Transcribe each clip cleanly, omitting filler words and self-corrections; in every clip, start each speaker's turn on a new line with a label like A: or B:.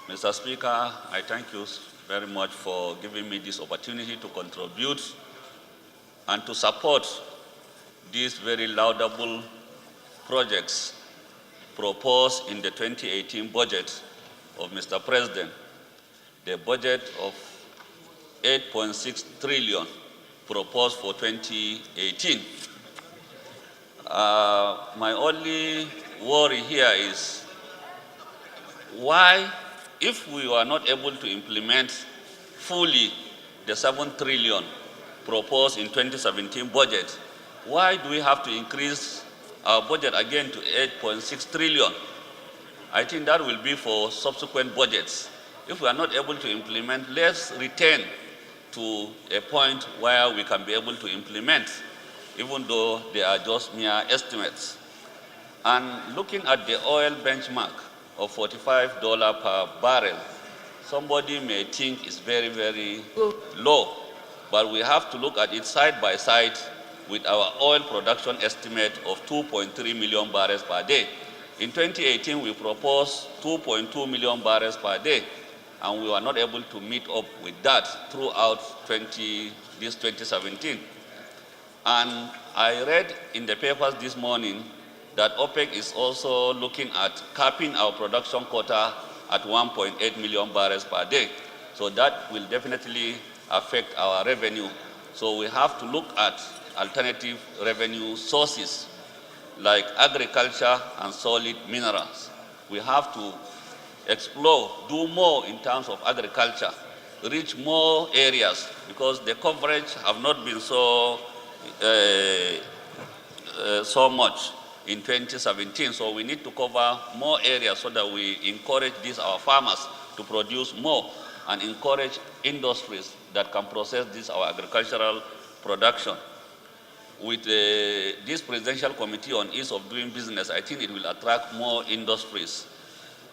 A: Mr. Speaker, I thank you very much for giving me this opportunity to contribute and to support these very laudable projects proposed in the 2018 budget of Mr. President, the budget of 8.6 trillion proposed for 2018. My only worry here is why, if we were not able to implement fully the 7 trillion proposed in 2017 budget, why do we have to increase our budget again to 8.6 trillion? I think that will be for subsequent budgets. If we are not able to implement, let's return to a point where we can be able to implement, even though they are just mere estimates. And looking at the oil benchmark of $45 per barrel, somebody may think it's very, very low, but we have to look at it side by side with our oil production estimate of 2.3 million barrels per day. In 2018, we proposed 2.2 million barrels per day, and we were not able to meet up with that throughout 2017. And I read in the papers this morning that OPEC is also looking at capping our production quota at 1.8 million barrels per day. So that will definitely affect our revenue. So we have to look at alternative revenue sources like agriculture and solid minerals. We have to explore, do more in terms of agriculture, reach more areas, because the coverage have not been so much in 2017. So we need to cover more areas so that we encourage our farmers to produce more and encourage industries that can process our agricultural production. With this Presidential Committee on Ease of Doing Business, I think it will attract more industries.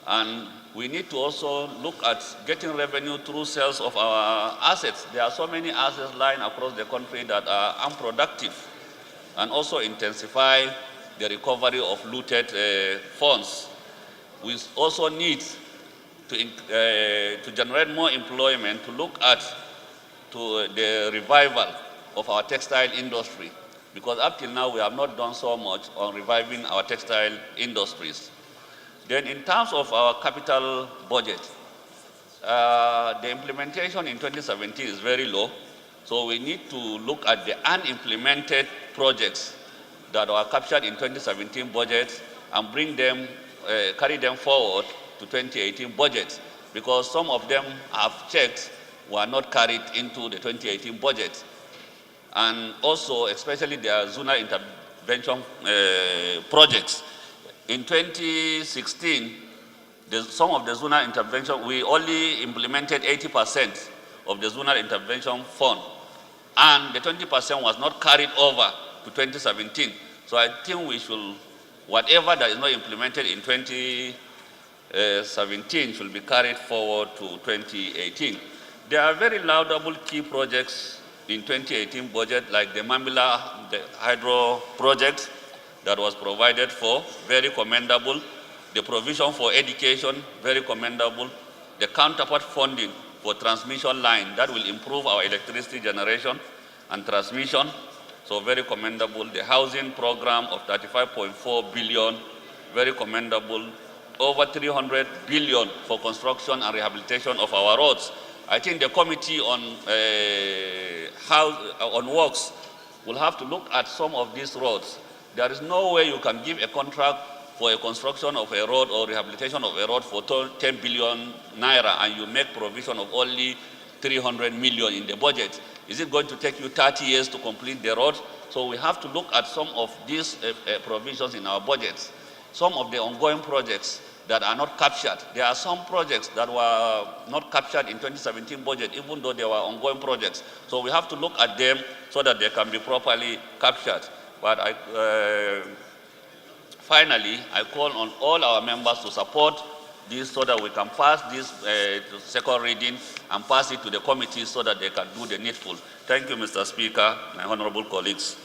A: And we need to also look at getting revenue through sales of our assets. There are so many assets lying across the country that are unproductive, and also intensify the recovery of looted funds. We also need to generate more employment, to look at the revival of our textile industry, because up till now we have not done so much on reviving our textile industries. Then in terms of our capital budget, the implementation in 2017 is very low, so we need to look at the unimplemented projects that were captured in 2017 budget and bring them, carry them forward to 2018 budget, because some of them I've checked were not carried into the 2018 budget. And also, especially the zonal intervention projects. In 2016, some of the zonal intervention, we only implemented 80% of the zonal intervention fund, and the 20% was not carried over to 2017. So I think we should, whatever that is not implemented in 2017 should be carried forward to 2018. There are very laudable key projects in 2018 budget, like the Mamila hydro project that was provided for, very commendable. The provision for education, very commendable. The counterpart funding for transmission line, that will improve our electricity generation and transmission, so very commendable. The housing program of 35.4 billion, very commendable. Over 300 billion for construction and rehabilitation of our roads. I think the committee on works will have to look at some of these roads. There is no way you can give a contract for a construction of a road or rehabilitation of a road for 10 billion naira and you make provision of only 300 million in the budget. Is it going to take you 30 years to complete the road? So we have to look at some of these provisions in our budgets. Some of the ongoing projects that are not captured. There are some projects that were not captured in 2017 budget, even though they were ongoing projects. So we have to look at them so that they can be properly captured. But finally, I call on all our members to support this so that we can pass this second reading and pass it to the committee so that they can do the needful. Thank you, Mr. Speaker, my honorable colleagues.